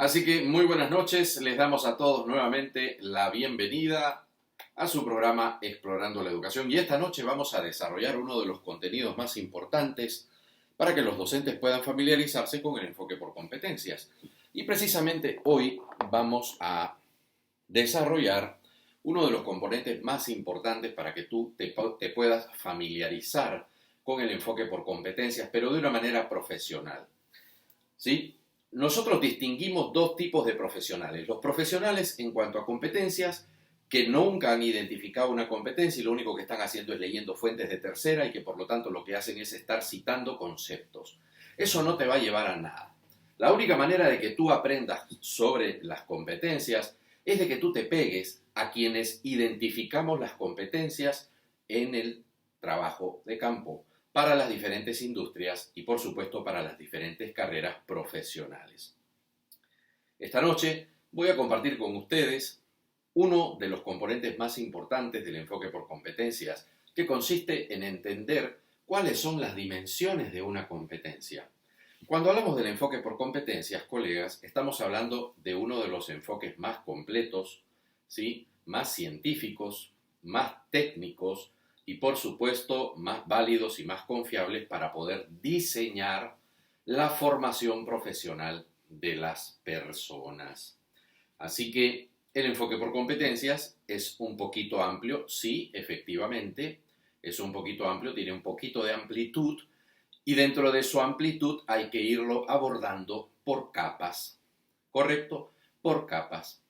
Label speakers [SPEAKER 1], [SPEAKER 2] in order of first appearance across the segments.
[SPEAKER 1] Así que muy buenas noches, les damos a todos nuevamente la bienvenida a su programa Explorando la Educación y esta noche vamos a desarrollar uno de los contenidos más importantes para que los docentes puedan familiarizarse con el enfoque por competencias. Y precisamente hoy vamos a desarrollar uno de los componentes más importantes para que tú te puedas familiarizar con el enfoque por competencias, pero de una manera profesional. ¿Sí? Nosotros distinguimos dos tipos de profesionales. Los profesionales en cuanto a competencias que nunca han identificado una competencia y lo único que están haciendo es leyendo fuentes de tercera y que por lo tanto lo que hacen es estar citando conceptos. Eso no te va a llevar a nada. La única manera de que tú aprendas sobre las competencias es de que tú te pegues a quienes identificamos las competencias en el trabajo de campo para las diferentes industrias y por supuesto para las diferentes carreras profesionales. Esta noche voy a compartir con ustedes uno de los componentes más importantes del enfoque por competencias, que consiste en entender cuáles son las dimensiones de una competencia. Cuando hablamos del enfoque por competencias, colegas, estamos hablando de uno de los enfoques más completos, ¿sí? Más científicos, más técnicos, y por supuesto más válidos y más confiables para poder diseñar la formación profesional de las personas. Así que el enfoque por competencias es un poquito amplio, sí, efectivamente, es un poquito amplio, tiene un poquito de amplitud y dentro de su amplitud hay que irlo abordando por capas, ¿correcto? Por capas,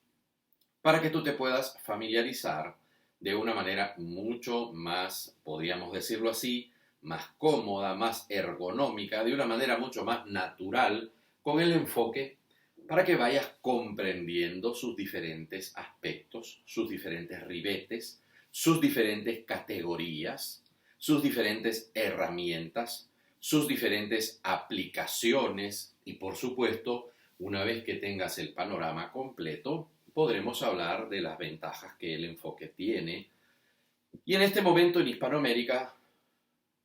[SPEAKER 1] para que tú te puedas familiarizar de una manera mucho más, podríamos decirlo así, más cómoda, más ergonómica, de una manera mucho más natural con el enfoque para que vayas comprendiendo sus diferentes aspectos, sus diferentes ribetes, sus diferentes categorías, sus diferentes herramientas, sus diferentes aplicaciones y por supuesto, una vez que tengas el panorama completo, podremos hablar de las ventajas que el enfoque tiene. Y en este momento en Hispanoamérica,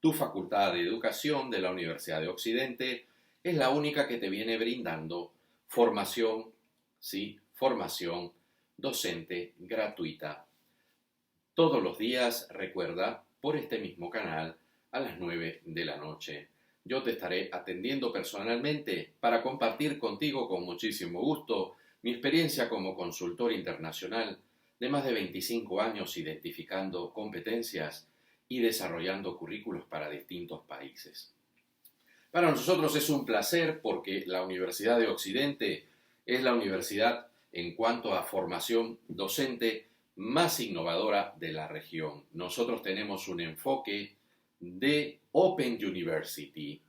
[SPEAKER 1] tu Facultad de Educación de la Universidad de Occidente es la única que te viene brindando formación, sí, formación docente gratuita. Todos los días, recuerda, por este mismo canal a las 9 de la noche. Yo te estaré atendiendo personalmente para compartir contigo con muchísimo gusto mi experiencia como consultor internacional de más de 25 años identificando competencias y desarrollando currículos para distintos países. Para nosotros es un placer porque la Universidad de Occidente es la universidad en cuanto a formación docente más innovadora de la región. Nosotros tenemos un enfoque de Open University,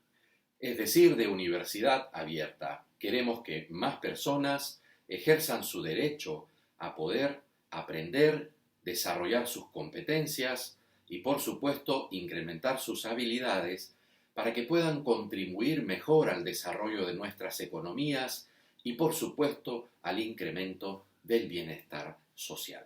[SPEAKER 1] es decir, de universidad abierta. Queremos que más personas ejerzan su derecho a poder aprender, desarrollar sus competencias y, por supuesto, incrementar sus habilidades para que puedan contribuir mejor al desarrollo de nuestras economías y, por supuesto, al incremento del bienestar social.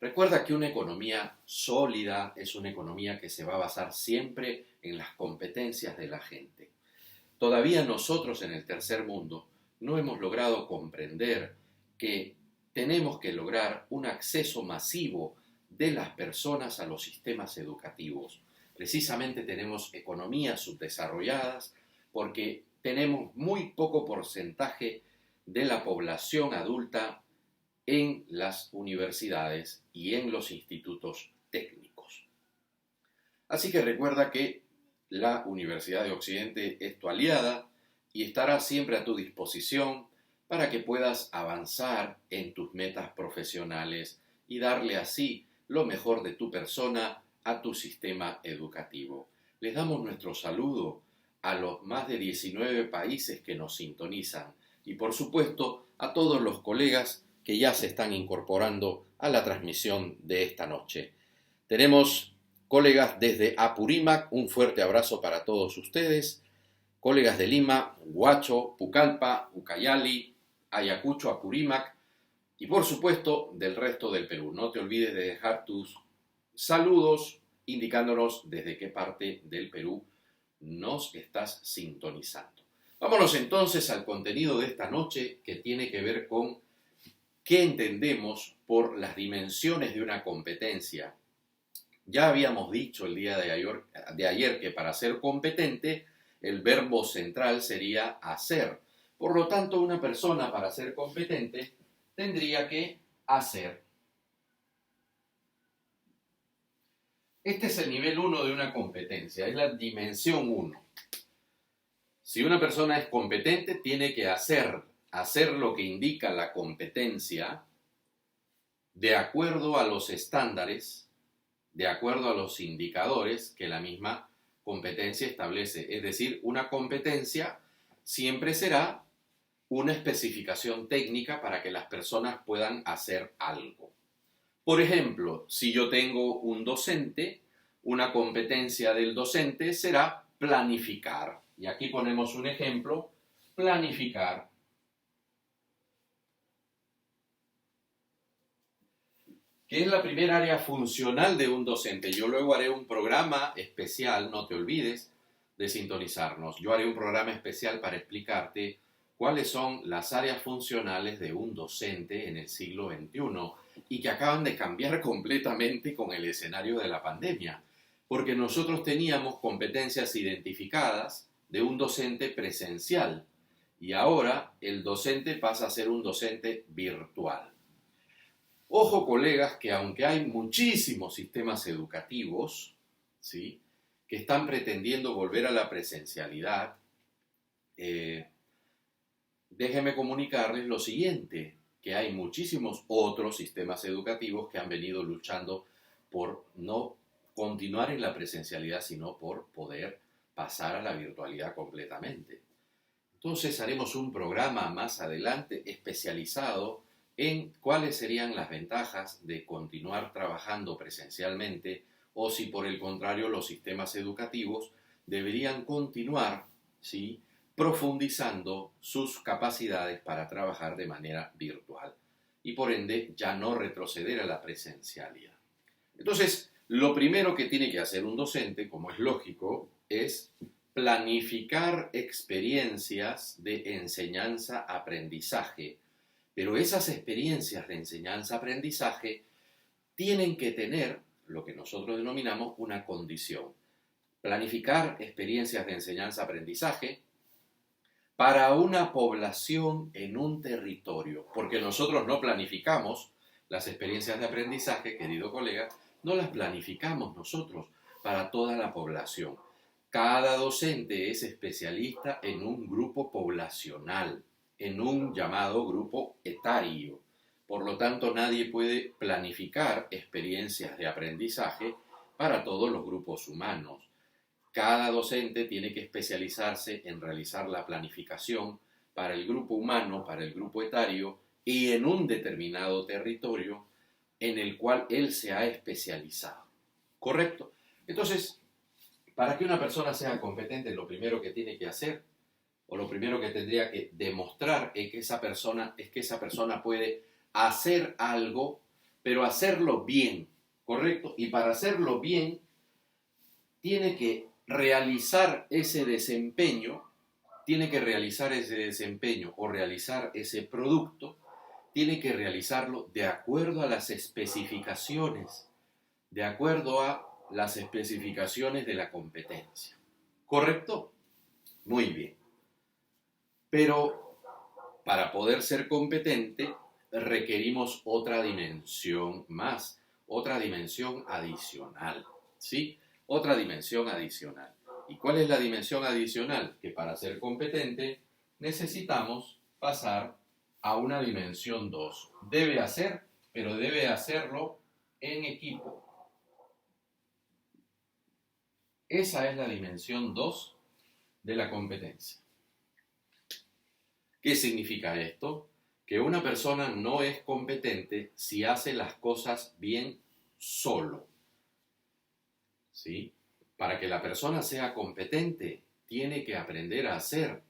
[SPEAKER 1] Recuerda que una economía sólida es una economía que se va a basar siempre en las competencias de la gente. Todavía nosotros en el tercer mundo no hemos logrado comprender que tenemos que lograr un acceso masivo de las personas a los sistemas educativos. Precisamente tenemos economías subdesarrolladas porque tenemos muy poco porcentaje de la población adulta en las universidades y en los institutos técnicos. Así que recuerda que la Universidad de Occidente es tu aliada y estará siempre a tu disposición para que puedas avanzar en tus metas profesionales y darle así lo mejor de tu persona a tu sistema educativo. Les damos nuestro saludo a los más de 19 países que nos sintonizan y por supuesto a todos los colegas que ya se están incorporando a la transmisión de esta noche. Tenemos colegas desde Apurímac, un fuerte abrazo para todos ustedes, colegas de Lima, Huacho, Pucallpa, Ucayali, Ayacucho, Apurímac y por supuesto del resto del Perú. No te olvides de dejar tus saludos indicándonos desde qué parte del Perú nos estás sintonizando. Vámonos entonces al contenido de esta noche, que tiene que ver con qué entendemos por las dimensiones de una competencia. Ya habíamos dicho el día de ayer que para ser competente el verbo central sería hacer. Por lo tanto, una persona para ser competente tendría que hacer. Este es el nivel 1 de una competencia, es la dimensión 1. Si una persona es competente, tiene que hacer lo que indica la competencia de acuerdo a los estándares, de acuerdo a los indicadores que la misma competencia establece. Es decir, una competencia siempre será una especificación técnica para que las personas puedan hacer algo. Por ejemplo, si yo tengo un docente, una competencia del docente será planificar. Y aquí ponemos un ejemplo, planificar. ¿Qué es la primera área funcional de un docente? Yo luego haré un programa especial, no te olvides de sintonizarnos. Yo haré un programa especial para explicarte cuáles son las áreas funcionales de un docente en el siglo XXI y que acaban de cambiar completamente con el escenario de la pandemia, porque nosotros teníamos competencias identificadas de un docente presencial y ahora el docente pasa a ser un docente virtual. Ojo, colegas, que aunque hay muchísimos sistemas educativos, ¿sí?, que están pretendiendo volver a la presencialidad, déjenme comunicarles lo siguiente, que hay muchísimos otros sistemas educativos que han venido luchando por no continuar en la presencialidad, sino por poder pasar a la virtualidad completamente. Entonces haremos un programa más adelante especializado en cuáles serían las ventajas de continuar trabajando presencialmente o si por el contrario los sistemas educativos deberían continuar, ¿sí?, profundizando sus capacidades para trabajar de manera virtual y por ende ya no retroceder a la presencialidad. Entonces, lo primero que tiene que hacer un docente, como es lógico, es planificar experiencias de enseñanza-aprendizaje, pero esas experiencias de enseñanza-aprendizaje tienen que tener lo que nosotros denominamos una condición. Planificar experiencias de enseñanza-aprendizaje para una población en un territorio, porque nosotros no planificamos las experiencias de aprendizaje, querido colega, no las planificamos nosotros para toda la población. Cada docente es especialista en un grupo poblacional, en un llamado grupo etario. Por lo tanto, nadie puede planificar experiencias de aprendizaje para todos los grupos humanos. Cada docente tiene que especializarse en realizar la planificación para el grupo humano, para el grupo etario y en un determinado territorio en el cual él se ha especializado. ¿Correcto? Entonces, para que una persona sea competente, lo primero que tiene que hacer, o lo primero que tendría que demostrar es que esa persona puede hacer algo, pero hacerlo bien, ¿correcto? Y para hacerlo bien, tiene que realizar ese desempeño o realizar ese producto, tiene que realizarlo de acuerdo a las especificaciones, de acuerdo a las especificaciones de la competencia. ¿Correcto? Muy bien. Pero para poder ser competente requerimos otra dimensión más, otra dimensión adicional, ¿sí? Otra dimensión adicional. ¿Y cuál es la dimensión adicional? Que para ser competente necesitamos pasar a una dimensión 2. Debe hacer, pero debe hacerlo en equipo. Esa es la dimensión 2 de la competencia. ¿Qué significa esto? Que una persona no es competente si hace las cosas bien solo. ¿Sí? Para que la persona sea competente, tiene que aprender a hacer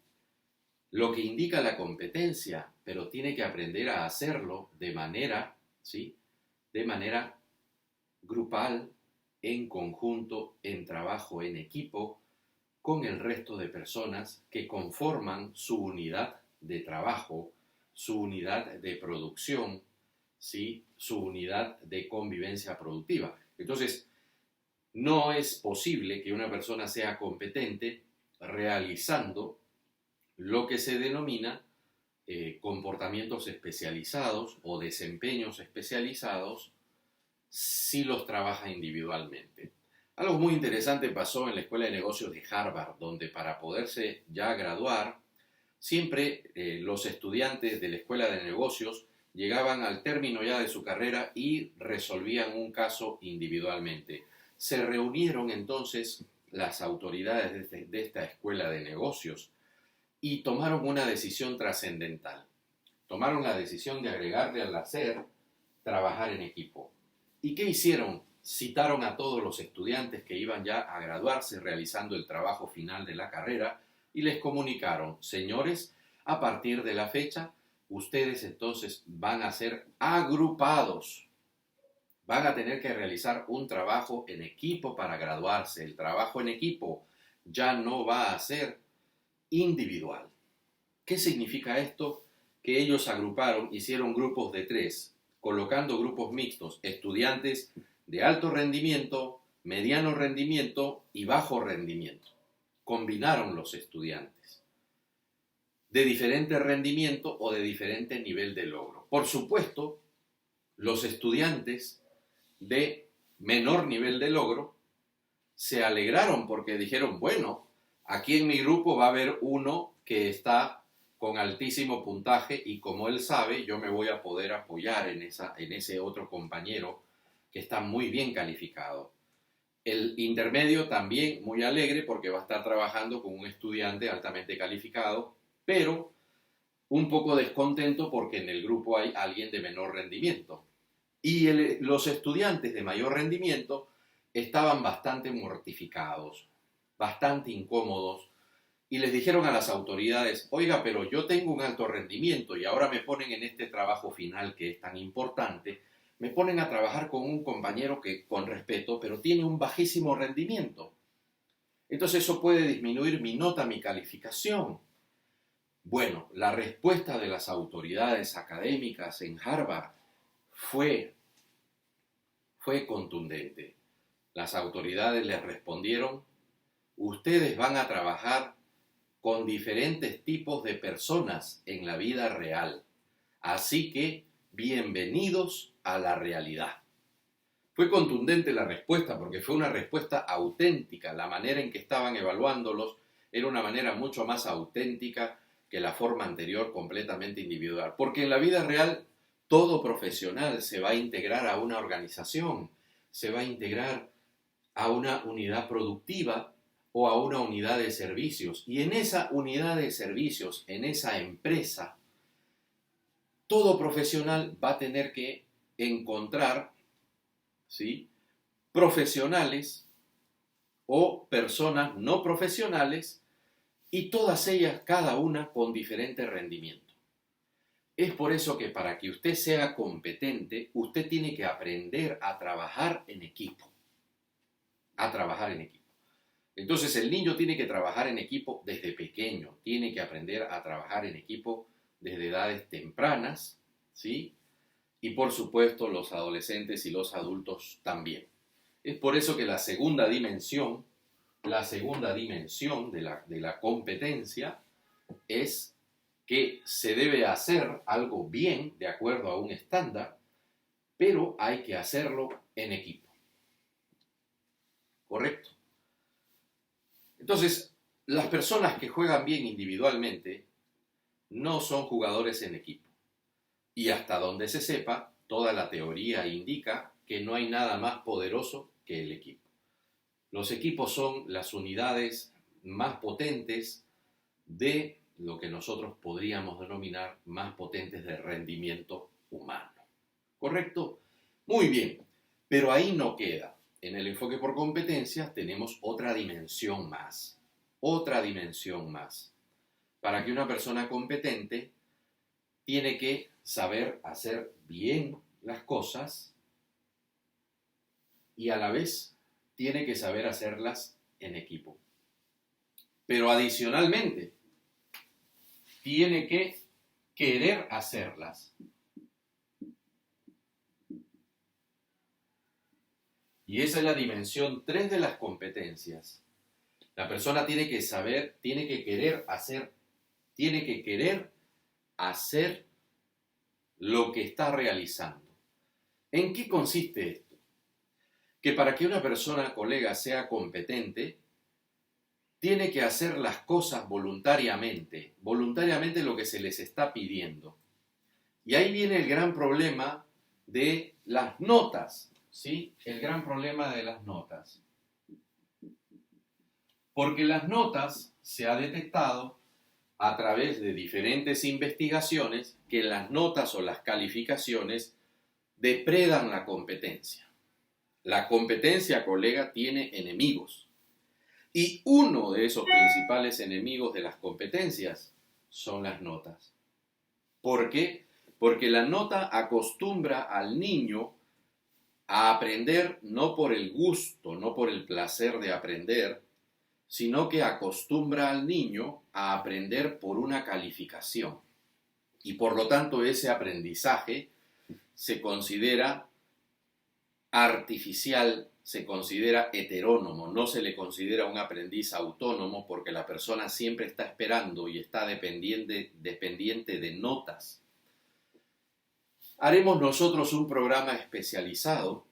[SPEAKER 1] lo que indica la competencia, pero tiene que aprender a hacerlo de manera, ¿sí?, de manera grupal, en conjunto, en trabajo en equipo, con el resto de personas que conforman su unidad de trabajo, su unidad de producción, ¿sí? Su unidad de convivencia productiva. Entonces, no es posible que una persona sea competente realizando lo que se denomina comportamientos especializados o desempeños especializados si los trabaja individualmente. Algo muy interesante pasó en la Escuela de Negocios de Harvard, donde para poderse ya graduar, siempre los estudiantes de la Escuela de Negocios llegaban al término ya de su carrera y resolvían un caso individualmente. Se reunieron entonces las autoridades de esta Escuela de Negocios y tomaron una decisión trascendental. Tomaron la decisión de agregarle al hacer trabajar en equipo. ¿Y qué hicieron? Citaron a todos los estudiantes que iban ya a graduarse realizando el trabajo final de la carrera y les comunicaron: señores, a partir de la fecha, ustedes entonces van a ser agrupados. Van a tener que realizar un trabajo en equipo para graduarse. El trabajo en equipo ya no va a ser individual. ¿Qué significa esto? Que ellos agruparon, hicieron grupos de 3, colocando grupos mixtos, estudiantes de alto rendimiento, mediano rendimiento y bajo rendimiento. Combinaron los estudiantes de diferente rendimiento o de diferente nivel de logro. Por supuesto, los estudiantes de menor nivel de logro se alegraron porque dijeron: bueno, aquí en mi grupo va a haber uno que está con altísimo puntaje y como él sabe, yo me voy a poder apoyar en ese otro compañero que está muy bien calificado. El intermedio también muy alegre porque va a estar trabajando con un estudiante altamente calificado, pero un poco descontento porque en el grupo hay alguien de menor rendimiento. Y los estudiantes de mayor rendimiento estaban bastante mortificados, bastante incómodos, y les dijeron a las autoridades: oiga, pero yo tengo un alto rendimiento y ahora me ponen en este trabajo final que es tan importante, me ponen a trabajar con un compañero que, con respeto, pero tiene un bajísimo rendimiento. Entonces eso puede disminuir mi nota, mi calificación. Bueno, la respuesta de las autoridades académicas en Harvard fue contundente. Las autoridades les respondieron: ustedes van a trabajar con diferentes tipos de personas en la vida real. Así que, bienvenidos a la realidad. Fue contundente la respuesta porque fue una respuesta auténtica. La manera en que estaban evaluándolos era una manera mucho más auténtica que la forma anterior, completamente individual. Porque en la vida real, todo profesional se va a integrar a una organización, se va a integrar a una unidad productiva o a una unidad de servicios. Y en esa unidad de servicios, en esa empresa, todo profesional va a tener que encontrar, ¿sí?, profesionales o personas no profesionales, y todas ellas, cada una, con diferente rendimiento. Es por eso que para que usted sea competente, usted tiene que aprender a trabajar en equipo. A trabajar en equipo. Entonces el niño tiene que trabajar en equipo desde pequeño, tiene que aprender a trabajar en equipo desde edades tempranas, ¿sí? Y por supuesto los adolescentes y los adultos también. Es por eso que la segunda dimensión de la competencia es que se debe hacer algo bien de acuerdo a un estándar, pero hay que hacerlo en equipo. ¿Correcto? Entonces, las personas que juegan bien individualmente no son jugadores en equipo. Y hasta donde se sepa, toda la teoría indica que no hay nada más poderoso que el equipo. Los equipos son las unidades más potentes de lo que nosotros podríamos denominar más potentes de rendimiento humano. ¿Correcto? Muy bien, pero ahí no queda. En el enfoque por competencias tenemos otra dimensión más. Otra dimensión más. Para que una persona competente tiene que saber hacer bien las cosas y a la vez tiene que saber hacerlas en equipo. pero adicionalmente tiene que querer hacerlas. Y esa es la dimensión 3 de las competencias. La persona tiene que saber, tiene que querer hacer lo que está realizando. ¿En qué consiste esto? Que para que una persona, colega, sea competente, tiene que hacer las cosas voluntariamente lo que se les está pidiendo. Y ahí viene el gran problema de las notas, ¿sí? El gran problema de las notas. Porque las notas se ha detectado a través de diferentes investigaciones que las notas o las calificaciones depredan la competencia. La competencia, colega, tiene enemigos. Y uno de esos principales enemigos de las competencias son las notas. ¿Por qué? Porque la nota acostumbra al niño a aprender no por el gusto, no por el placer de aprender, sino que acostumbra al niño a aprender por una calificación. Y por lo tanto ese aprendizaje se considera artificial, se considera heterónomo, no se le considera un aprendiz autónomo porque la persona siempre está esperando y está dependiente de notas. Haremos nosotros un programa especializado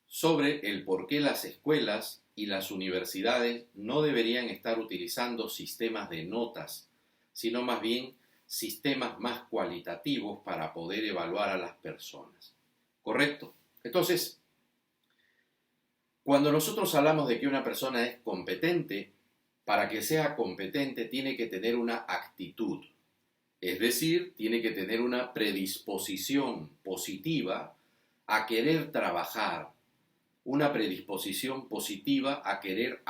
[SPEAKER 1] sobre el por qué las escuelas y las universidades no deberían estar utilizando sistemas de notas, sino más bien sistemas más cualitativos para poder evaluar a las personas. ¿Correcto? Entonces, cuando nosotros hablamos de que una persona es competente, para que sea competente tiene que tener una actitud, es decir, tiene que tener una predisposición positiva a querer trabajar, una predisposición positiva a querer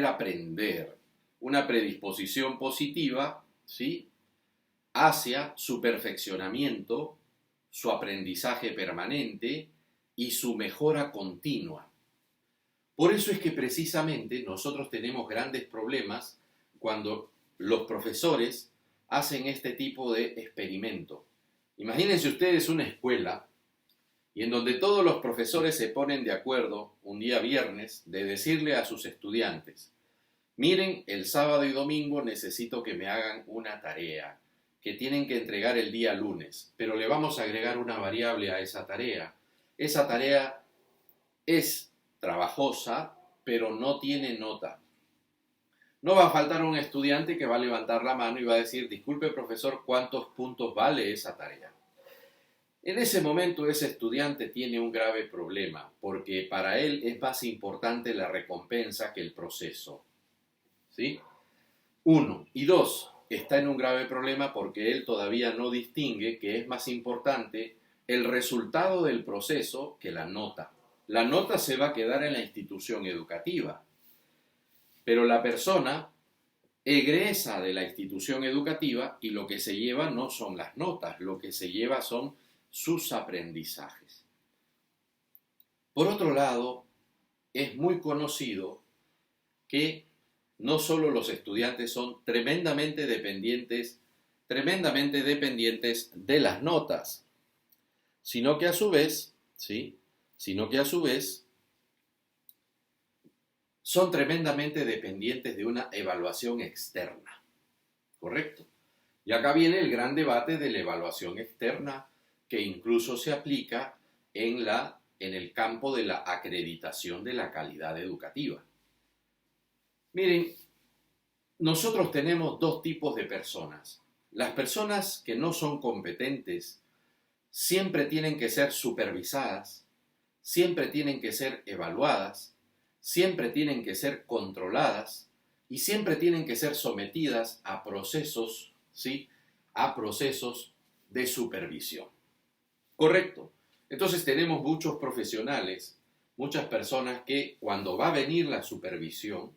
[SPEAKER 1] aprender, una predisposición positiva, ¿sí?, hacia su perfeccionamiento, su aprendizaje permanente y su mejora continua. Por eso es que precisamente nosotros tenemos grandes problemas cuando los profesores hacen este tipo de experimento. Imagínense ustedes una escuela y en donde todos los profesores se ponen de acuerdo un día viernes de decirle a sus estudiantes: miren, el sábado y domingo necesito que me hagan una tarea que tienen que entregar el día lunes, pero le vamos a agregar una variable a esa tarea. Esa tarea es trabajosa, pero no tiene nota. No va a faltar un estudiante que va a levantar la mano y va a decir: disculpe, profesor, ¿cuántos puntos vale esa tarea? En ese momento ese estudiante tiene un grave problema, porque para él es más importante la recompensa que el proceso. ¿Sí? 1. Y 2. Está en un grave problema porque él todavía no distingue que es más importante el resultado del proceso que la nota. La nota se va a quedar en la institución educativa, pero la persona egresa de la institución educativa y lo que se lleva no son las notas, lo que se lleva son sus aprendizajes. Por otro lado, es muy conocido que no solo los estudiantes son tremendamente dependientes de las notas, sino que a su vez, ¿sí?, son tremendamente dependientes de una evaluación externa, ¿correcto? Y acá viene el gran debate de la evaluación externa, que incluso se aplica en el campo de la acreditación de la calidad educativa. Miren, nosotros tenemos dos tipos de personas. Las personas que no son competentes siempre tienen que ser supervisadas, siempre tienen que ser evaluadas, siempre tienen que ser controladas y siempre tienen que ser sometidas a procesos, ¿sí?, a procesos de supervisión. ¿Correcto? Entonces tenemos muchos profesionales, muchas personas que cuando va a venir la supervisión,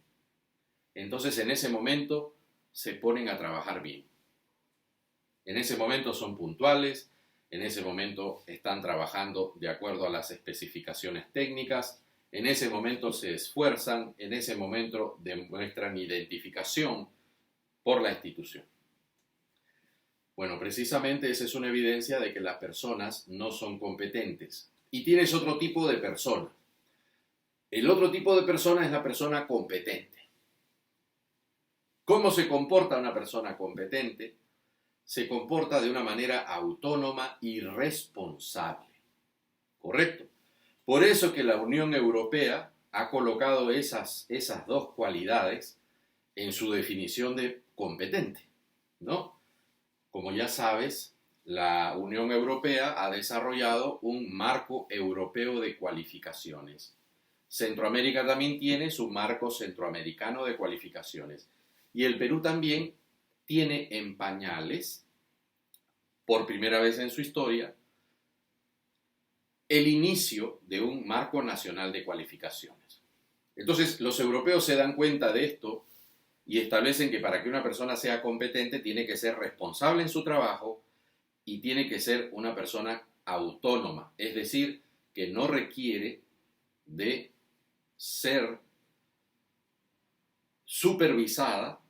[SPEAKER 1] entonces en ese momento se ponen a trabajar bien. En ese momento son puntuales, en ese momento están trabajando de acuerdo a las especificaciones técnicas, en ese momento se esfuerzan, en ese momento demuestran identificación por la institución. Bueno, precisamente esa es una evidencia de que las personas no son competentes. Y tienes otro tipo de persona. El otro tipo de persona es la persona competente. ¿Cómo se comporta una persona competente? Se comporta de una manera autónoma y responsable. ¿Correcto? Por eso que la Unión Europea ha colocado esas dos cualidades en su definición de competente, ¿no? Como ya sabes, la Unión Europea ha desarrollado un marco europeo de cualificaciones. Centroamérica también tiene su marco centroamericano de cualificaciones. Y el Perú también tiene en pañales, por primera vez en su historia, el inicio de un marco nacional de cualificaciones. Entonces, los europeos se dan cuenta de esto y establecen que para que una persona sea competente tiene que ser responsable en su trabajo y tiene que ser una persona autónoma, es decir, que no requiere de ser supervisada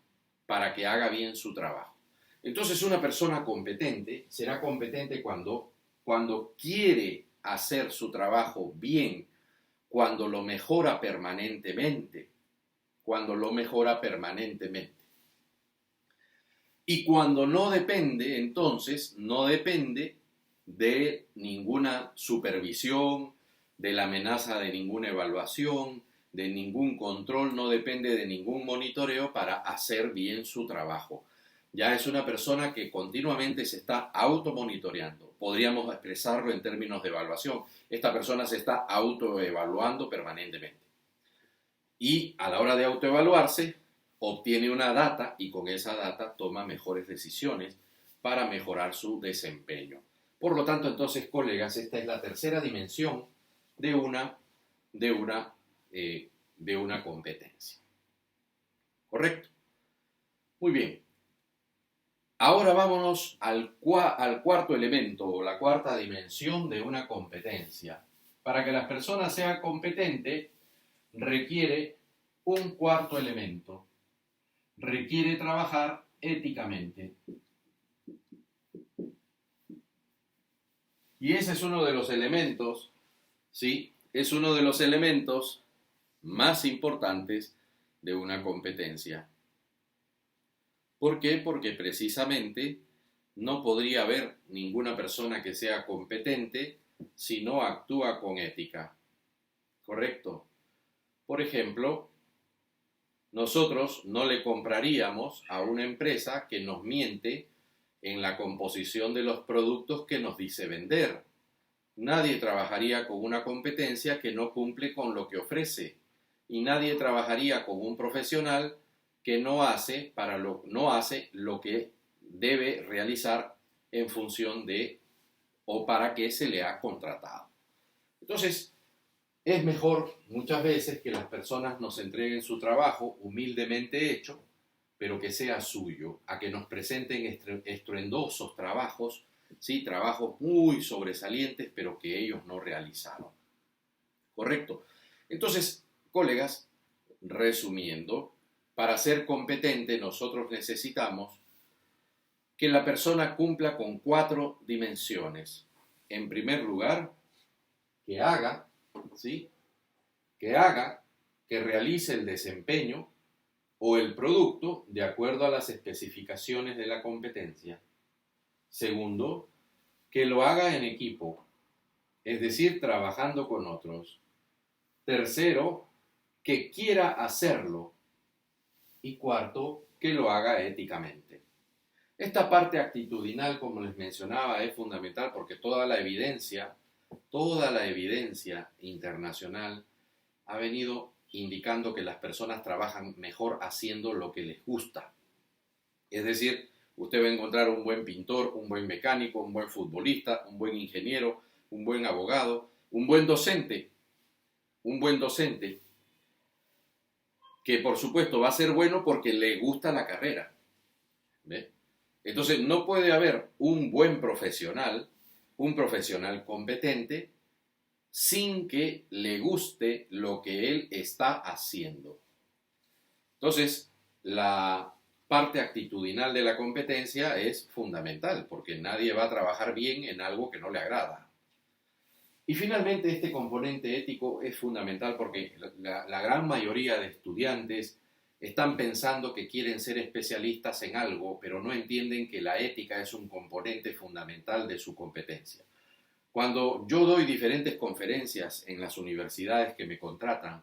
[SPEAKER 1] para que haga bien su trabajo. Entonces, una persona competente será competente cuando quiere hacer su trabajo bien, cuando lo mejora permanentemente, Y cuando no depende, entonces, no depende de ninguna supervisión, de la amenaza de ninguna evaluación, de ningún control, no depende de ningún monitoreo para hacer bien su trabajo. Ya es una persona que continuamente se está automonitoreando. Podríamos expresarlo en términos de evaluación. Esta persona se está autoevaluando permanentemente. Y a la hora de autoevaluarse, obtiene una data y con esa data toma mejores decisiones para mejorar su desempeño. Por lo tanto, entonces, colegas, esta es la tercera dimensión de una competencia. ¿Correcto? Muy bien. Ahora vámonos al cuarto elemento o la cuarta dimensión de una competencia. Para que las personas sean competentes, requiere un cuarto elemento. Requiere trabajar éticamente. Y ese es uno de los elementos, ¿sí? Es uno de los elementos más importantes de una competencia. ¿Por qué? Porque precisamente no podría haber ninguna persona que sea competente si no actúa con ética. ¿Correcto? Por ejemplo, nosotros no le compraríamos a una empresa que nos miente en la composición de los productos que nos dice vender. Nadie trabajaría con una competencia que no cumple con lo que ofrece. Y nadie trabajaría con un profesional que no hace lo que debe realizar en función de o para qué se le ha contratado. Entonces, es mejor muchas veces que las personas nos entreguen su trabajo humildemente hecho, pero que sea suyo, a que nos presenten estruendosos trabajos, ¿sí? Trabajos muy sobresalientes, pero que ellos no realizaron. ¿Correcto? Entonces, colegas, resumiendo, para ser competente nosotros necesitamos que la persona cumpla con 4 dimensiones. En primer lugar, que haga, ¿sí? Que realice el desempeño o el producto de acuerdo a las especificaciones de la competencia. Segundo, que lo haga en equipo, es decir, trabajando con otros. Tercero, que quiera hacerlo. Y cuarto, que lo haga éticamente. Esta parte actitudinal, como les mencionaba, es fundamental porque toda la evidencia internacional ha venido indicando que las personas trabajan mejor haciendo lo que les gusta. Es decir, usted va a encontrar un buen pintor, un buen mecánico, un buen futbolista, un buen ingeniero, un buen abogado, un buen docente, que por supuesto va a ser bueno porque le gusta la carrera. ¿Ve? Entonces no puede haber un buen profesional, un profesional competente, sin que le guste lo que él está haciendo. Entonces, la parte actitudinal de la competencia es fundamental, porque nadie va a trabajar bien en algo que no le agrada. Y finalmente, este componente ético es fundamental porque la gran mayoría de estudiantes están pensando que quieren ser especialistas en algo, pero no entienden que la ética es un componente fundamental de su competencia. Cuando yo doy diferentes conferencias en las universidades que me contratan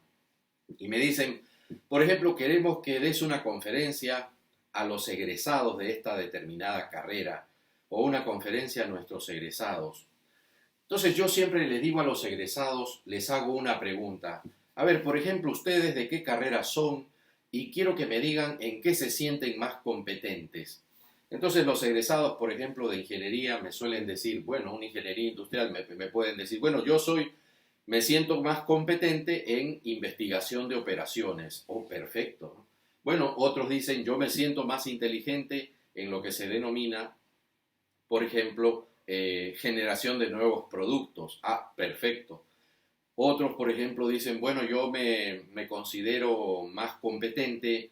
[SPEAKER 1] y me dicen, por ejemplo, queremos que des una conferencia a los egresados de esta determinada carrera o una conferencia a nuestros egresados. Entonces yo siempre les digo a los egresados, les hago una pregunta. A ver, por ejemplo, ustedes de qué carrera son y quiero que me digan en qué se sienten más competentes. Entonces los egresados, por ejemplo, de ingeniería me suelen decir, bueno, una ingeniería industrial me pueden decir, bueno, me siento más competente en investigación de operaciones. Oh, perfecto, ¿no? Bueno, otros dicen, yo me siento más inteligente en lo que se denomina, por ejemplo, generación de nuevos productos. Ah, perfecto. Otros, por ejemplo, dicen, bueno, yo me considero más competente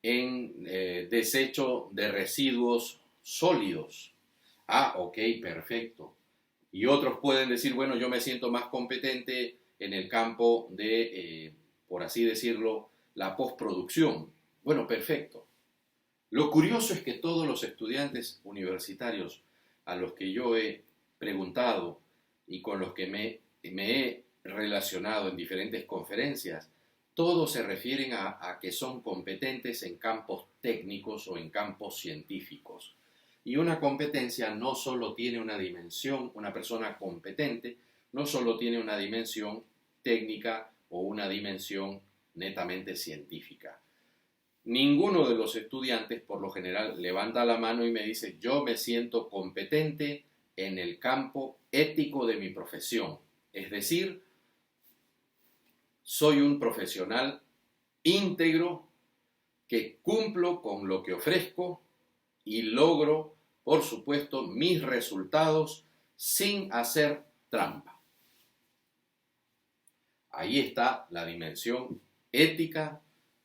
[SPEAKER 1] en desecho de residuos sólidos. Ah, ok, perfecto. Y otros pueden decir, bueno, yo me siento más competente en el campo de, por así decirlo, la postproducción. Bueno, perfecto. Lo curioso es que todos los estudiantes universitarios a los que yo he preguntado y con los que me he relacionado en diferentes conferencias, todos se refieren a que son competentes en campos técnicos o en campos científicos. Y una competencia no solo tiene una dimensión, una persona competente, no solo tiene una dimensión técnica o una dimensión netamente científica. Ninguno de los estudiantes, por lo general, levanta la mano y me dice, yo me siento competente en el campo ético de mi profesión. Es decir, soy un profesional íntegro que cumplo con lo que ofrezco y logro, por supuesto, mis resultados sin hacer trampa. Ahí está la dimensión ética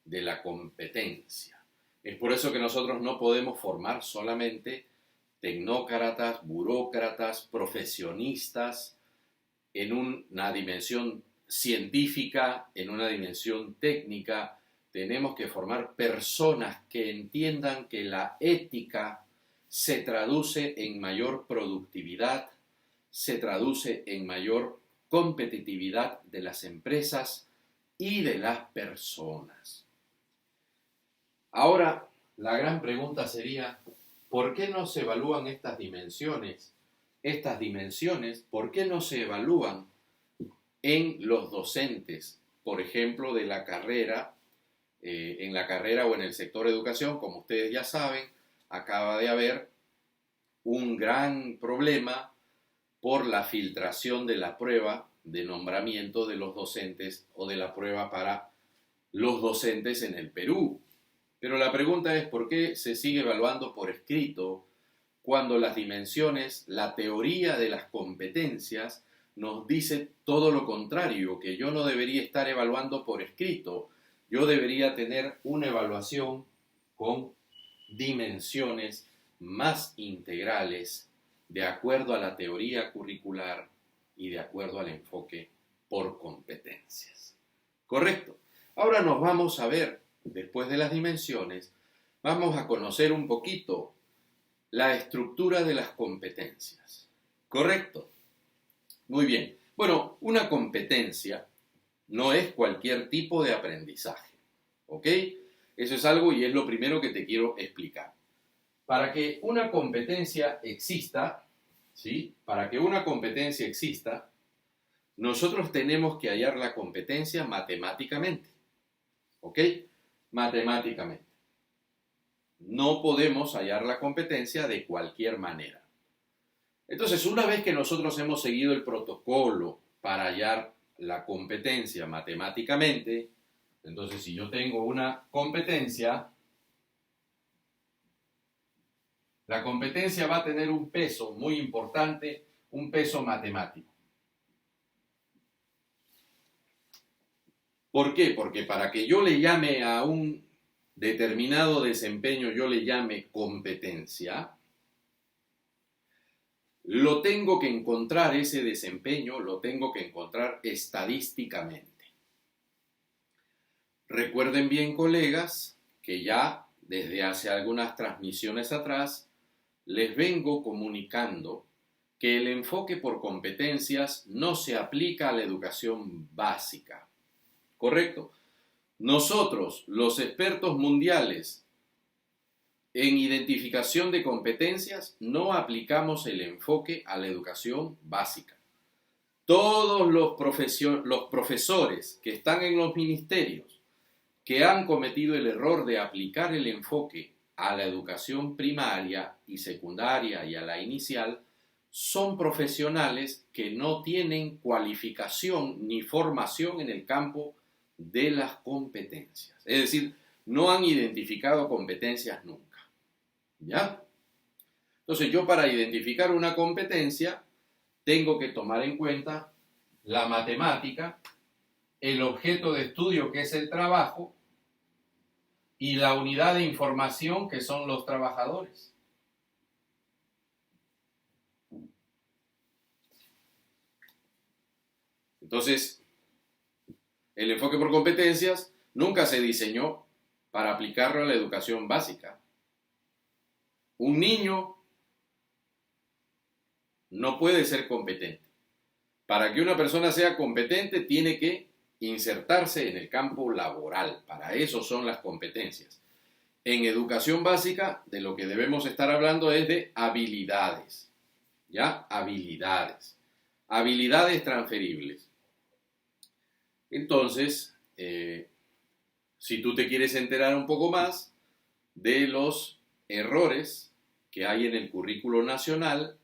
[SPEAKER 1] de la competencia. Es por eso que nosotros no podemos formar solamente tecnócratas, burócratas, profesionistas en una dimensión científica, en una dimensión técnica. Tenemos que formar personas que entiendan que la ética se traduce en mayor productividad, se traduce en mayor competitividad de las empresas y de las personas. Ahora, la gran pregunta sería, ¿por qué no se evalúan estas dimensiones? Estas dimensiones, ¿por qué no se evalúan en los docentes, por ejemplo, de la carrera, en la carrera o en el sector educación? Como ustedes ya saben, acaba de haber un gran problema por la filtración de la prueba de nombramiento de los docentes o de la prueba para los docentes en el Perú. Pero la pregunta es, ¿por qué se sigue evaluando por escrito cuando las dimensiones, la teoría de las competencias nos dice todo lo contrario, que yo no debería estar evaluando por escrito? Yo debería tener una evaluación con dimensiones más integrales de acuerdo a la teoría curricular y de acuerdo al enfoque por competencias. ¿Correcto? Ahora nos vamos a ver, después de las dimensiones, vamos a conocer un poquito la estructura de las competencias. ¿Correcto? Muy bien. Bueno, una competencia no es cualquier tipo de aprendizaje. ¿Ok? Eso es algo y es lo primero que te quiero explicar. Para que una competencia exista, ¿sí? Para que una competencia exista, nosotros tenemos que hallar la competencia matemáticamente. ¿Ok? Matemáticamente. No podemos hallar la competencia de cualquier manera. Entonces, una vez que nosotros hemos seguido el protocolo para hallar la competencia matemáticamente, entonces si yo tengo una competencia, la competencia va a tener un peso muy importante, un peso matemático. ¿Por qué? Porque para que yo le llame a un determinado desempeño, yo le llame competencia, lo tengo que encontrar, ese desempeño lo tengo que encontrar estadísticamente. Recuerden bien, colegas, que ya desde hace algunas transmisiones atrás les vengo comunicando que el enfoque por competencias no se aplica a la educación básica. ¿Correcto? Nosotros, los expertos mundiales en identificación de competencias, no aplicamos el enfoque a la educación básica. Todos los profesores que están en los ministerios que han cometido el error de aplicar el enfoque a la educación primaria y secundaria y a la inicial, son profesionales que no tienen cualificación ni formación en el campo de las competencias. Es decir, no han identificado competencias nunca. ¿Ya? Entonces yo para identificar una competencia tengo que tomar en cuenta la matemática, el objeto de estudio que es el trabajo y la unidad de información que son los trabajadores. Entonces, el enfoque por competencias nunca se diseñó para aplicarlo a la educación básica. Un niño no puede ser competente. Para que una persona sea competente, tiene que insertarse en el campo laboral. Para eso son las competencias. En educación básica, de lo que debemos estar hablando es de habilidades. ¿Ya? Habilidades. Habilidades transferibles. Entonces, si tú te quieres enterar un poco más de los errores que hay en el currículo nacional,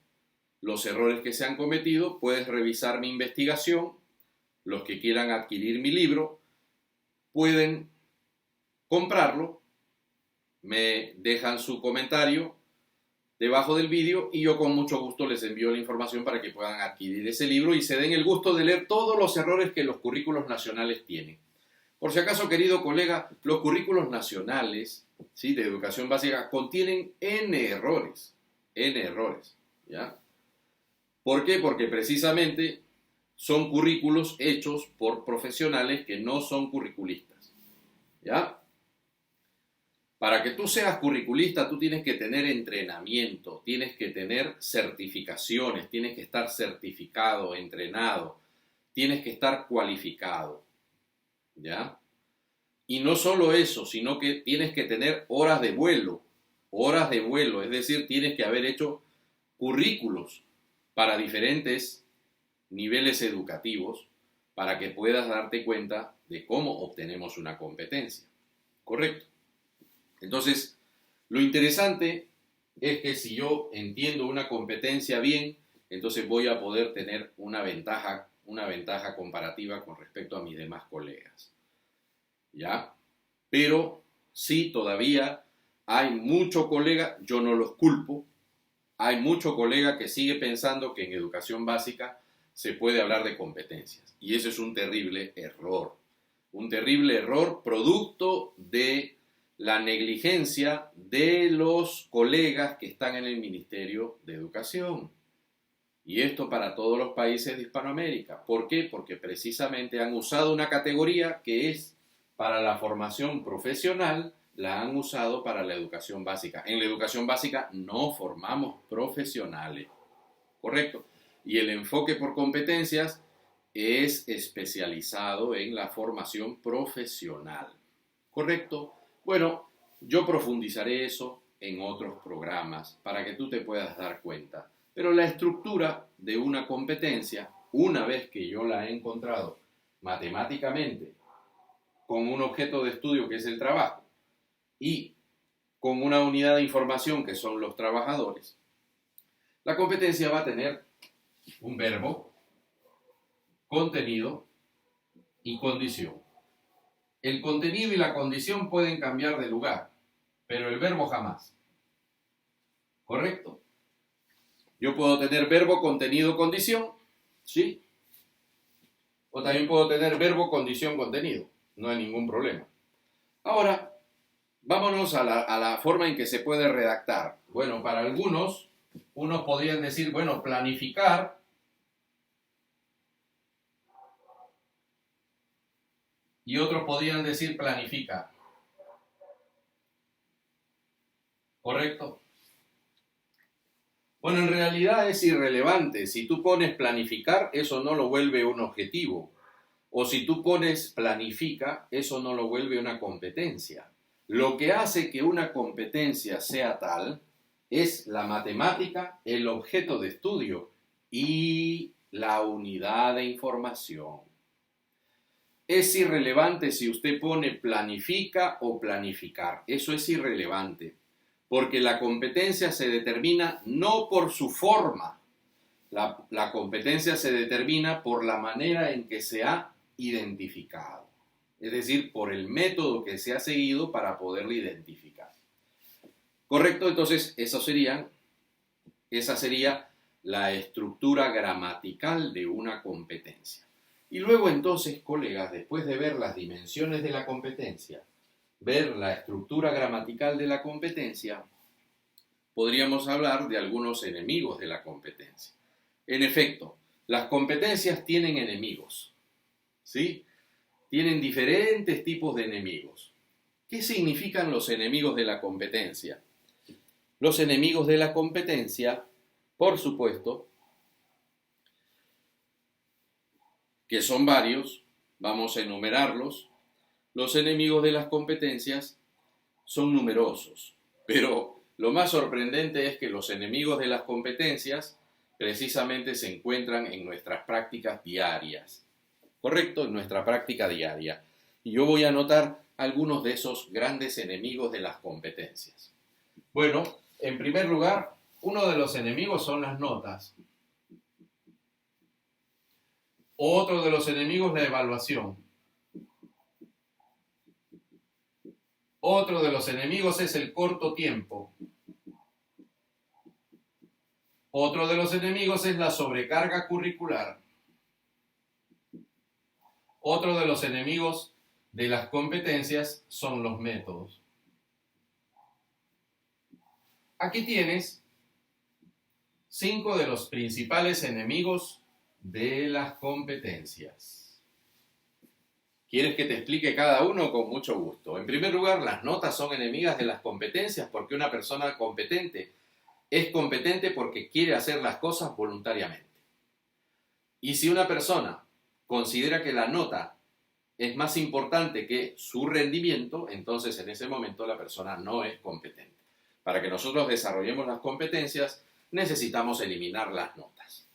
[SPEAKER 1] los errores que se han cometido, puedes revisar mi investigación. Los que quieran adquirir mi libro pueden comprarlo, me dejan su comentario debajo del vídeo y yo con mucho gusto les envío la información para que puedan adquirir ese libro y se den el gusto de leer todos los errores que los currículos nacionales tienen. Por si acaso, querido colega, los currículos nacionales, ¿sí?, de educación básica contienen N errores, ¿ya? ¿Por qué? Porque precisamente son currículos hechos por profesionales que no son curriculistas, ¿ya? Para que tú seas curriculista, tú tienes que tener entrenamiento, tienes que tener certificaciones, tienes que estar certificado, entrenado, tienes que estar cualificado, ¿ya? Y no solo eso, sino que tienes que tener horas de vuelo, es decir, tienes que haber hecho currículos para diferentes niveles educativos para que puedas darte cuenta de cómo obtenemos una competencia, ¿correcto? Entonces, lo interesante es que si yo entiendo una competencia bien, entonces voy a poder tener una ventaja comparativa con respecto a mis demás colegas, ¿ya? Pero sí, todavía hay mucho colega, yo no los culpo, hay mucho colega que sigue pensando que en educación básica se puede hablar de competencias. Y ese es un terrible error producto de la negligencia de los colegas que están en el Ministerio de Educación. Y esto para todos los países de Hispanoamérica. ¿Por qué? Porque precisamente han usado una categoría que es para la formación profesional, la han usado para la educación básica. En la educación básica no formamos profesionales, ¿correcto? Y el enfoque por competencias es especializado en la formación profesional, ¿correcto? Bueno, yo profundizaré eso en otros programas para que tú te puedas dar cuenta. Pero la estructura de una competencia, una vez que yo la he encontrado matemáticamente, con un objeto de estudio que es el trabajo y con una unidad de información que son los trabajadores, la competencia va a tener un verbo, contenido y condición. El contenido y la condición pueden cambiar de lugar, pero el verbo jamás. ¿Correcto? Yo puedo tener verbo, contenido, condición, ¿sí? O también puedo tener verbo, condición, contenido. no hay ningún problema. Ahora, vámonos a la forma en que se puede redactar. Bueno, para algunos, unos podrían decir, bueno, planificar y otros podrían decir planifica. ¿Correcto? Bueno, en realidad es irrelevante. Si tú pones planificar, eso no lo vuelve un objetivo. O si tú pones planifica, eso no lo vuelve una competencia. Lo que hace que una competencia sea tal es la matemática, el objeto de estudio y la unidad de información. Es irrelevante si usted pone planifica o planificar. Eso es irrelevante, porque la competencia se determina no por su forma. La competencia se determina por la manera en que se ha identificado, es decir, por el método que se ha seguido para poderlo identificar. ¿Correcto? Entonces, esa sería la estructura gramatical de una competencia. Y luego entonces, colegas, después de ver las dimensiones de la competencia, ver la estructura gramatical de la competencia, podríamos hablar de algunos enemigos de la competencia. En efecto, las competencias tienen enemigos, ¿sí? Tienen diferentes tipos de enemigos. ¿Qué significan los enemigos de la competencia? Los enemigos de la competencia, por supuesto, que son varios, vamos a enumerarlos. Los enemigos de las competencias son numerosos, pero lo más sorprendente es que los enemigos de las competencias precisamente se encuentran en nuestras prácticas diarias. ¿Correcto? En nuestra práctica diaria. Y yo voy a anotar algunos de esos grandes enemigos de las competencias. Bueno, en primer lugar, uno de los enemigos son las notas. Otro de los enemigos, la evaluación. Otro de los enemigos es el corto tiempo. Otro de los enemigos es la sobrecarga curricular. Otro de los enemigos de las competencias son los métodos. Aquí tienes 5 de los principales enemigos de las competencias. ¿Quieres que te explique cada uno? Con mucho gusto. En primer lugar, las notas son enemigas de las competencias porque una persona competente es competente porque quiere hacer las cosas voluntariamente. Y si una persona considera que la nota es más importante que su rendimiento, entonces en ese momento la persona no es competente. Para que nosotros desarrollemos las competencias, necesitamos eliminar las notas.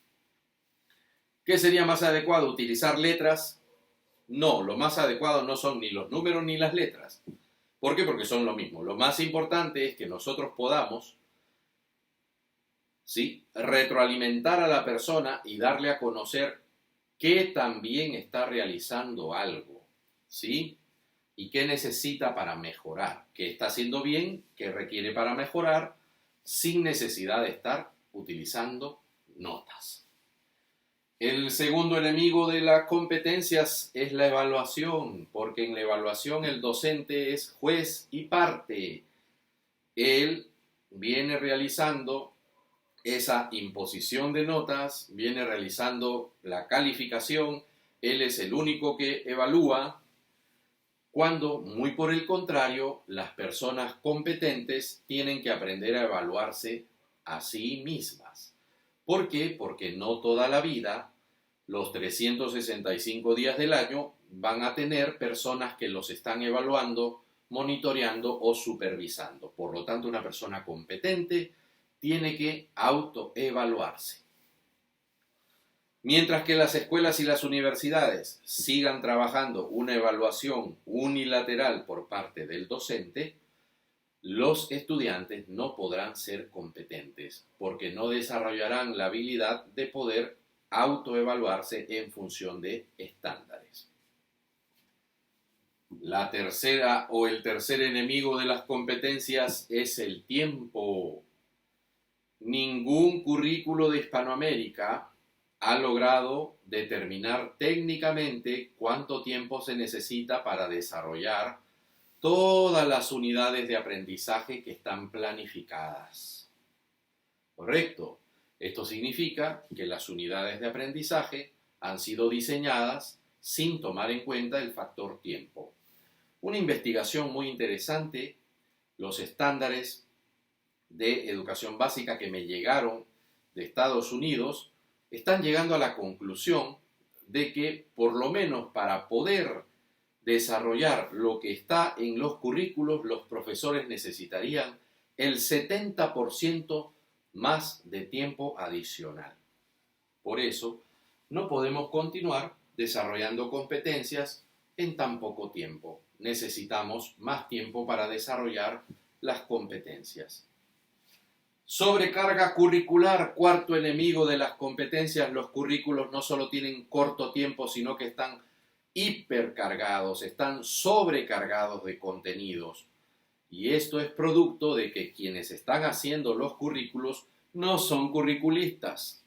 [SPEAKER 1] ¿Qué sería más adecuado? ¿Utilizar letras? No, lo más adecuado no son ni los números ni las letras. ¿Por qué? Porque son lo mismo. Lo más importante es que nosotros podamos, ¿sí?, retroalimentar a la persona y darle a conocer que también está realizando algo, ¿sí? Y qué necesita para mejorar, qué está haciendo bien, qué requiere para mejorar, sin necesidad de estar utilizando notas. El segundo enemigo de las competencias es la evaluación, porque en la evaluación el docente es juez y parte. Él viene realizando esa imposición de notas, viene realizando la calificación, él es el único que evalúa, cuando, muy por el contrario, las personas competentes tienen que aprender a evaluarse a sí mismas. ¿Por qué? Porque no toda la vida, los 365 días del año, van a tener personas que los están evaluando, monitoreando o supervisando. Por lo tanto, una persona competente tiene que autoevaluarse. Mientras que las escuelas y las universidades sigan trabajando una evaluación unilateral por parte del docente, los estudiantes no podrán ser competentes porque no desarrollarán la habilidad de poder autoevaluarse en función de estándares. La tercera o el tercer enemigo de las competencias es el tiempo. Ningún currículo de Hispanoamérica ha logrado determinar técnicamente cuánto tiempo se necesita para desarrollar todas las unidades de aprendizaje que están planificadas. ¿Correcto? Esto significa que las unidades de aprendizaje han sido diseñadas sin tomar en cuenta el factor tiempo. Una investigación muy interesante, los estándares de educación básica que me llegaron de Estados Unidos, están llegando a la conclusión de que por lo menos para poder desarrollar lo que está en los currículos, los profesores necesitarían el 70% más de tiempo adicional. Por eso, no podemos continuar desarrollando competencias en tan poco tiempo. Necesitamos más tiempo para desarrollar las competencias. Sobrecarga curricular, cuarto enemigo de las competencias. Los currículos no solo tienen corto tiempo, sino que están hipercargados, están sobrecargados de contenidos. Y esto es producto de que quienes están haciendo los currículos no son curriculistas,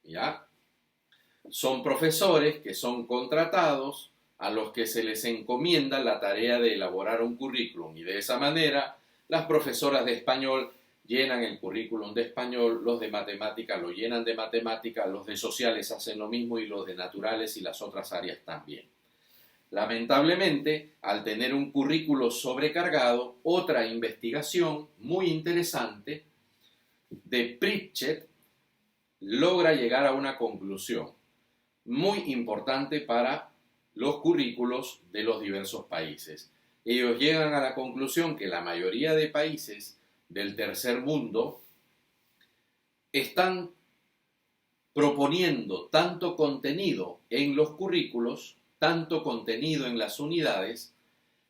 [SPEAKER 1] ¿ya? Son profesores que son contratados, a los que se les encomienda la tarea de elaborar un currículum. Y de esa manera, las profesoras de español llenan el currículum de español, los de matemática lo llenan de matemática, los de sociales hacen lo mismo y los de naturales y las otras áreas también. Lamentablemente, al tener un currículo sobrecargado, otra investigación muy interesante de Pritchett logra llegar a una conclusión muy importante para los currículos de los diversos países. Ellos llegan a la conclusión que la mayoría de países del tercer mundo están proponiendo tanto contenido en los currículos, tanto contenido en las unidades,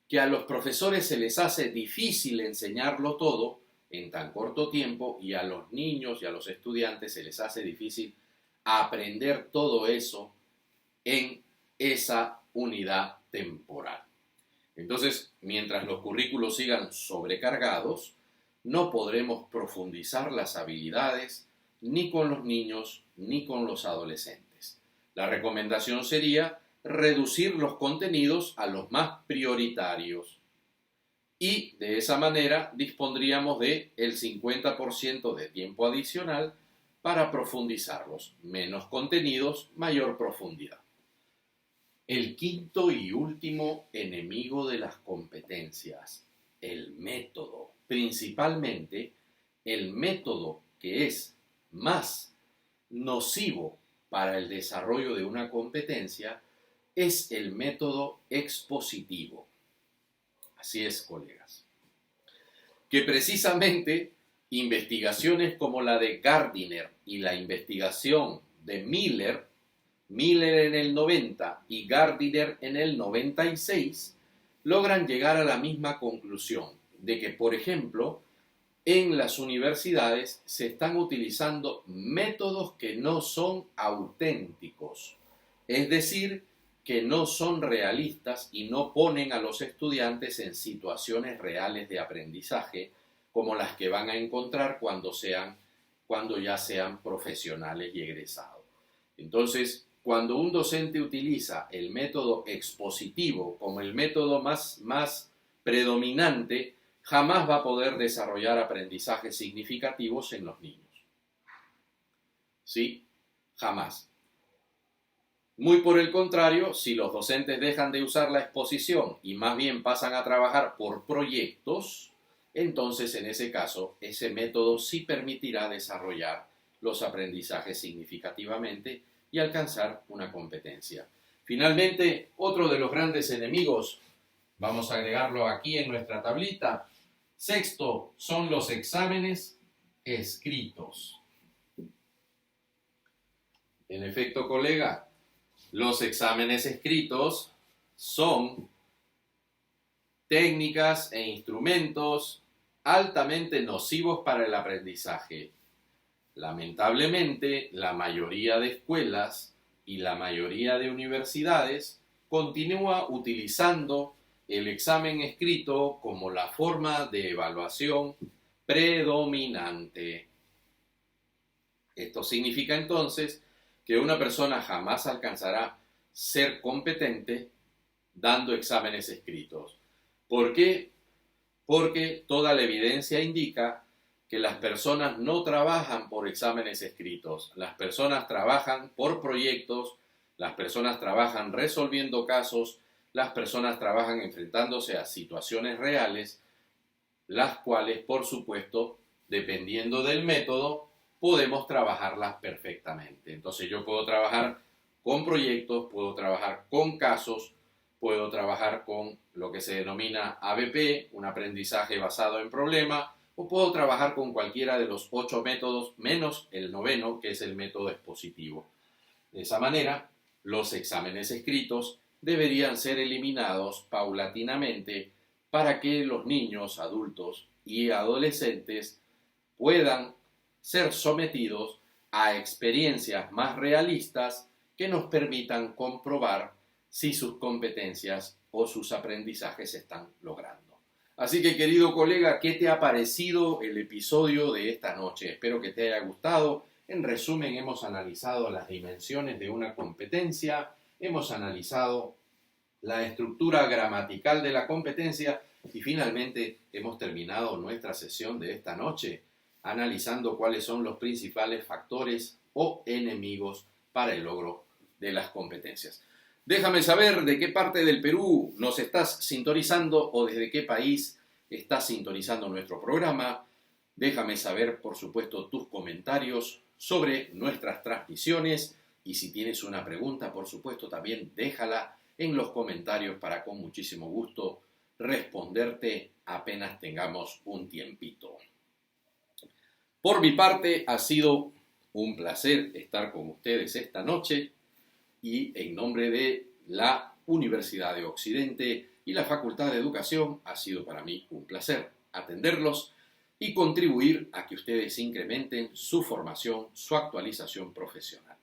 [SPEAKER 1] que a los profesores se les hace difícil enseñarlo todo en tan corto tiempo y a los niños y a los estudiantes se les hace difícil aprender todo eso en esa unidad temporal. Entonces, mientras los currículos sigan sobrecargados, no podremos profundizar las habilidades ni con los niños ni con los adolescentes. La recomendación sería reducir los contenidos a los más prioritarios y de esa manera dispondríamos de el 50% de tiempo adicional para profundizarlos. Menos contenidos, mayor profundidad. El quinto y último enemigo de las competencias, el método. Principalmente, el método que es más nocivo para el desarrollo de una competencia es el método expositivo. Así es, colegas. Que precisamente investigaciones como la de Gardiner y la investigación de Miller en el 90 y Gardiner en el 96, logran llegar a la misma conclusión de que, por ejemplo, en las universidades se están utilizando métodos que no son auténticos, es decir, que no son realistas y no ponen a los estudiantes en situaciones reales de aprendizaje como las que van a encontrar cuando ya sean profesionales y egresados. Entonces, cuando un docente utiliza el método expositivo como el método más predominante, jamás va a poder desarrollar aprendizajes significativos en los niños. ¿Sí? Jamás. Muy por el contrario, si los docentes dejan de usar la exposición y más bien pasan a trabajar por proyectos, entonces en ese caso, ese método sí permitirá desarrollar los aprendizajes significativamente y alcanzar una competencia. Finalmente, otro de los grandes enemigos, vamos a agregarlo aquí en nuestra tablita, sexto, son los exámenes escritos. En efecto, colega, los exámenes escritos son técnicas e instrumentos altamente nocivos para el aprendizaje. Lamentablemente, la mayoría de escuelas y la mayoría de universidades continúa utilizando el examen escrito como la forma de evaluación predominante. Esto significa entonces que una persona jamás alcanzará ser competente dando exámenes escritos. ¿Por qué? Porque toda la evidencia indica que las personas no trabajan por exámenes escritos, las personas trabajan por proyectos, las personas trabajan resolviendo casos, las personas trabajan enfrentándose a situaciones reales, las cuales, por supuesto, dependiendo del método, podemos trabajarlas perfectamente. Entonces yo puedo trabajar con proyectos, puedo trabajar con casos, puedo trabajar con lo que se denomina ABP, un aprendizaje basado en problema, o puedo trabajar con cualquiera de los 8 métodos, menos el 9º, que es el método expositivo. De esa manera, los exámenes escritos deberían ser eliminados paulatinamente para que los niños, adultos y adolescentes puedan ser sometidos a experiencias más realistas que nos permitan comprobar si sus competencias o sus aprendizajes se están logrando. Así que, querido colega, ¿qué te ha parecido el episodio de esta noche? Espero que te haya gustado. En resumen, hemos analizado las dimensiones de una competencia, hemos analizado la estructura gramatical de la competencia y finalmente hemos terminado nuestra sesión de esta noche analizando cuáles son los principales factores o enemigos para el logro de las competencias. Déjame saber de qué parte del Perú nos estás sintonizando o desde qué país estás sintonizando nuestro programa. Déjame saber, por supuesto, tus comentarios sobre nuestras transmisiones y si tienes una pregunta, por supuesto, también déjala en los comentarios para con muchísimo gusto responderte apenas tengamos un tiempito. Por mi parte, ha sido un placer estar con ustedes esta noche y en nombre de la Universidad de Occidente y la Facultad de Educación ha sido para mí un placer atenderlos y contribuir a que ustedes incrementen su formación, su actualización profesional.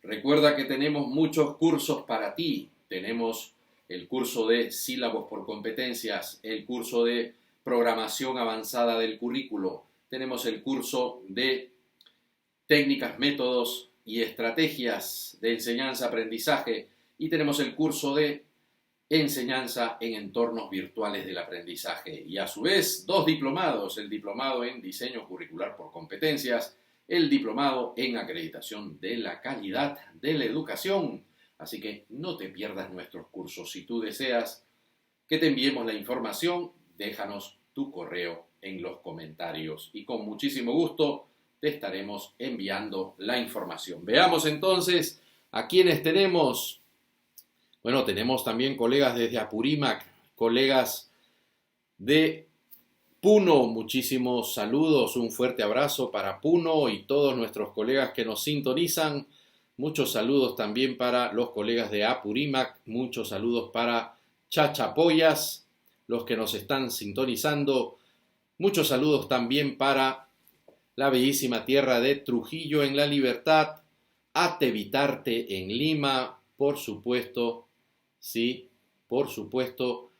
[SPEAKER 1] Recuerda que tenemos muchos cursos para ti. Tenemos el curso de sílabos por competencias, el curso de programación avanzada del currículo, tenemos el curso de técnicas, métodos y estrategias de enseñanza-aprendizaje y tenemos el curso de enseñanza en entornos virtuales del aprendizaje y a su vez 2 diplomados, el diplomado en diseño curricular por competencias, el diplomado en acreditación de la calidad de la educación. Así que no te pierdas nuestros cursos. Si tú deseas que te enviemos la información, déjanos tu correo en los comentarios y con muchísimo gusto te estaremos enviando la información. Veamos entonces a quienes tenemos. Bueno, tenemos también colegas desde Apurímac, colegas de Puno, muchísimos saludos, un fuerte abrazo para Puno y todos nuestros colegas que nos sintonizan. Muchos saludos también para los colegas de Apurímac, muchos saludos para Chachapoyas, los que nos están sintonizando. Muchos saludos también para la bellísima tierra de Trujillo en La Libertad, Atevitarte en Lima, por supuesto, sí, por supuesto,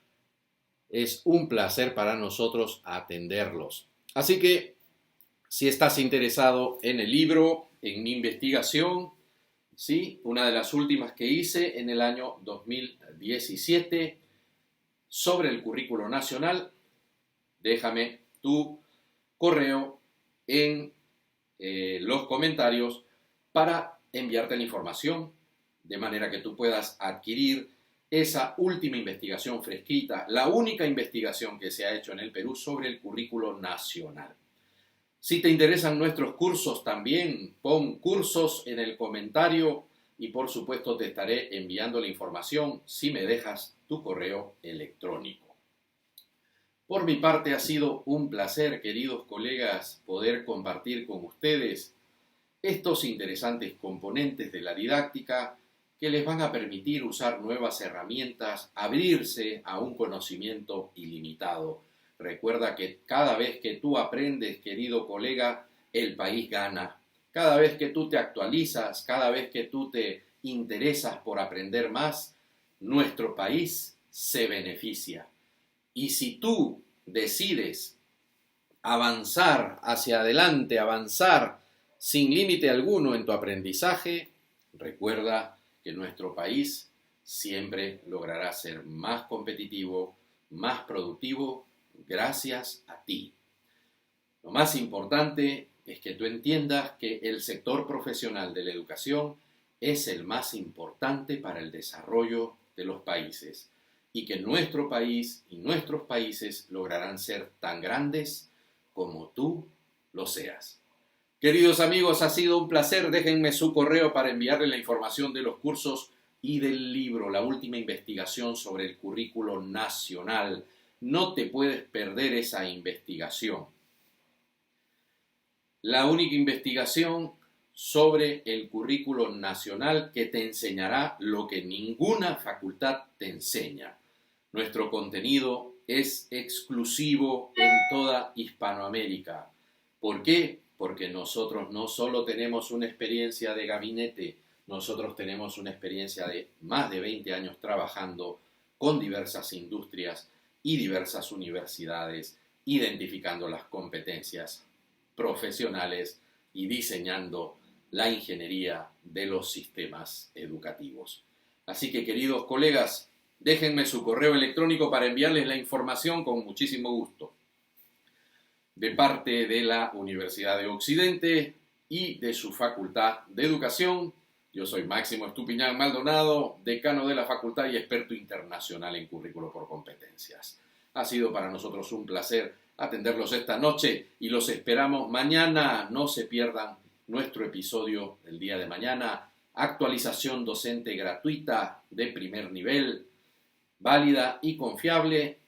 [SPEAKER 1] es un placer para nosotros atenderlos. Así que, si estás interesado en el libro, en mi investigación, sí, una de las últimas que hice en el año 2017 sobre el currículo nacional, déjame tu correo en los comentarios para enviarte la información de manera que tú puedas adquirir esa última investigación fresquita, la única investigación que se ha hecho en el Perú sobre el currículo nacional. Si te interesan nuestros cursos también, pon cursos en el comentario y por supuesto te estaré enviando la información si me dejas tu correo electrónico. Por mi parte ha sido un placer, queridos colegas, poder compartir con ustedes estos interesantes componentes de la didáctica que les van a permitir usar nuevas herramientas, abrirse a un conocimiento ilimitado. Recuerda que cada vez que tú aprendes, querido colega, el país gana. Cada vez que tú te actualizas, cada vez que tú te interesas por aprender más, nuestro país se beneficia. Y si tú decides avanzar hacia adelante, avanzar sin límite alguno en tu aprendizaje, Recuerda que nuestro país siempre logrará ser más competitivo, más productivo, gracias a ti. Lo más importante es que tú entiendas que el sector profesional de la educación es el más importante para el desarrollo de los países y que nuestro país y nuestros países lograrán ser tan grandes como tú lo seas. Queridos amigos, ha sido un placer. Déjenme su correo para enviarle la información de los cursos y del libro, la última investigación sobre el currículo nacional. No te puedes perder esa investigación. La única investigación sobre el currículo nacional que te enseñará lo que ninguna facultad te enseña. Nuestro contenido es exclusivo en toda Hispanoamérica. ¿Por qué? Porque nosotros no solo tenemos una experiencia de gabinete, nosotros tenemos una experiencia de más de 20 años trabajando con diversas industrias y diversas universidades, identificando las competencias profesionales y diseñando la ingeniería de los sistemas educativos. Así que, queridos colegas, déjenme su correo electrónico para enviarles la información con muchísimo gusto. De parte de la Universidad de Occidente y de su Facultad de Educación, yo soy Máximo Estupiñán Maldonado, decano de la Facultad y experto internacional en currículo por competencias. Ha sido para nosotros un placer atenderlos esta noche y los esperamos mañana. No se pierdan nuestro episodio del día de mañana. Actualización docente gratuita de primer nivel, válida y confiable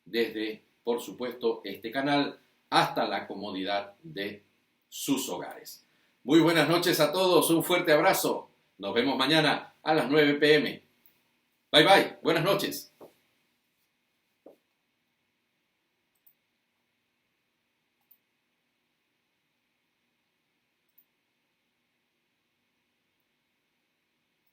[SPEAKER 1] desde, por supuesto, este canal hasta la comodidad de sus hogares. Muy buenas noches a todos, un fuerte abrazo. Nos vemos mañana a las 9 p.m. Bye bye, buenas noches.